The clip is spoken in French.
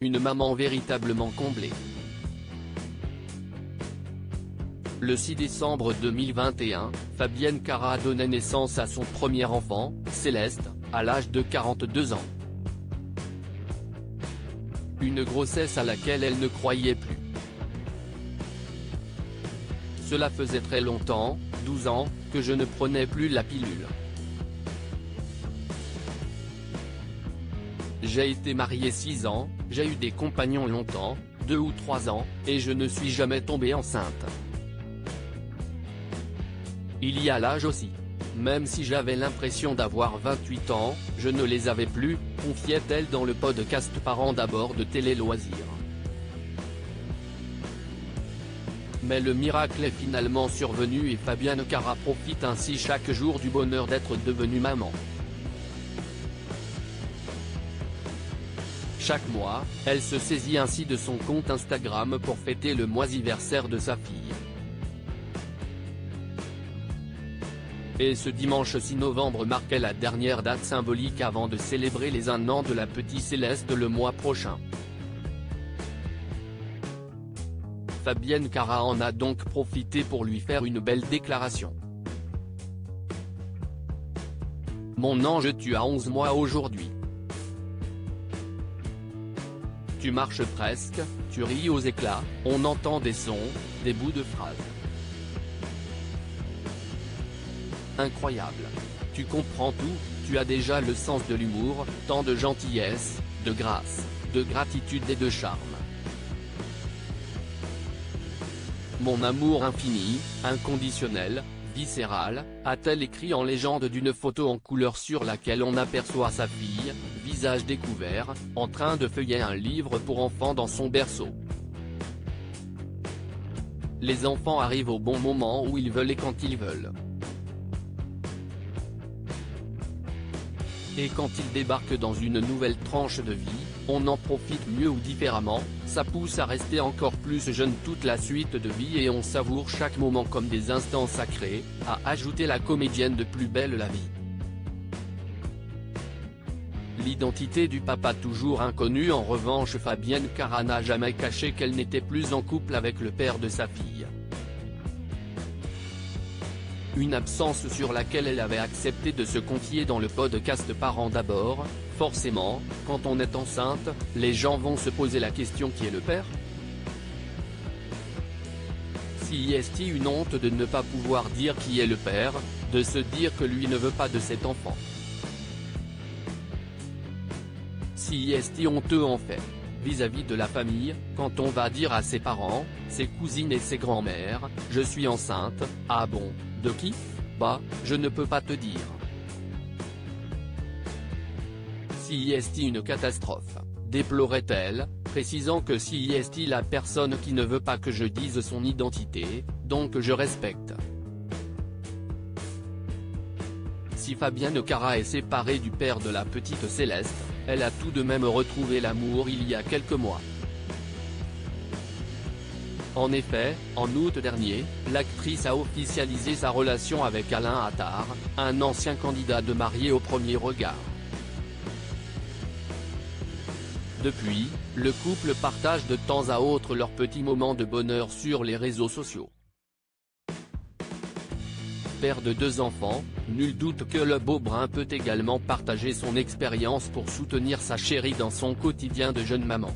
Une maman véritablement comblée. Le 6 décembre 2021, Fabienne Cara donnait naissance à son premier enfant, Céleste, à l'âge de 42 ans. Une grossesse à laquelle elle ne croyait plus. Cela faisait très longtemps, 12 ans, que je ne prenais plus la pilule. J'ai été mariée 6 ans, j'ai eu des compagnons longtemps, 2 ou 3 ans, et je ne suis jamais tombée enceinte. Il y a l'âge aussi. Même si j'avais l'impression d'avoir 28 ans, je ne les avais plus, confiait-elle dans le podcast Parents d'abord de Télé Loisirs. Mais le miracle est finalement survenu et Fabienne Cara profite ainsi chaque jour du bonheur d'être devenue maman. Chaque mois, elle se saisit ainsi de son compte Instagram pour fêter le moisiversaire de sa fille. Et ce dimanche 6 novembre marquait la dernière date symbolique avant de célébrer les 1 an de la petite Céleste le mois prochain. Fabienne Cara en a donc profité pour lui faire une belle déclaration. Mon ange, tu as 11 mois aujourd'hui. Tu marches presque, tu ris aux éclats, on entend des sons, des bouts de phrases. Incroyable. Tu comprends tout, tu as déjà le sens de l'humour, tant de gentillesse, de grâce, de gratitude et de charme. Mon amour infini, inconditionnel, viscéral, a-t-elle écrit en légende d'une photo en couleur sur laquelle on aperçoit sa fille, visage découvert, en train de feuiller un livre pour enfants dans son berceau. Les enfants arrivent au bon moment où ils veulent et quand ils veulent. Et quand ils débarquent dans une nouvelle tranche de vie, on en profite mieux ou différemment, ça pousse à rester encore plus jeune toute la suite de vie et on savoure chaque moment comme des instants sacrés, a ajouté la comédienne de Plus belle la vie. L'identité du papa toujours inconnue. En revanche, Fabienne Cara n'a jamais caché qu'elle n'était plus en couple avec le père de sa fille. Une absence sur laquelle elle avait accepté de se confier dans le podcast Parents d'abord. Forcément, quand on est enceinte, les gens vont se poser la question: qui est le père? Si est-il une honte de ne pas pouvoir dire qui est le père, de se dire que lui ne veut pas de cet enfant? Si est-il honteux en fait, vis-à-vis de la famille, quand on va dire à ses parents, ses cousines et ses grands-mères, je suis enceinte, ah bon, de qui? Bah, je ne peux pas te dire. Si est-il une catastrophe, déplorait-elle, précisant que si est-il la personne qui ne veut pas que je dise son identité, donc je respecte. Si Fabienne Cara est séparée du père de la petite Céleste, elle a tout de même retrouvé l'amour il y a quelques mois. En effet, en août dernier, l'actrice a officialisé sa relation avec Alain Attard, un ancien candidat de Mariés au premier regard. Depuis, le couple partage de temps à autre leurs petits moments de bonheur sur les réseaux sociaux. Père de 2 enfants, nul doute que le beau brun peut également partager son expérience pour soutenir sa chérie dans son quotidien de jeune maman.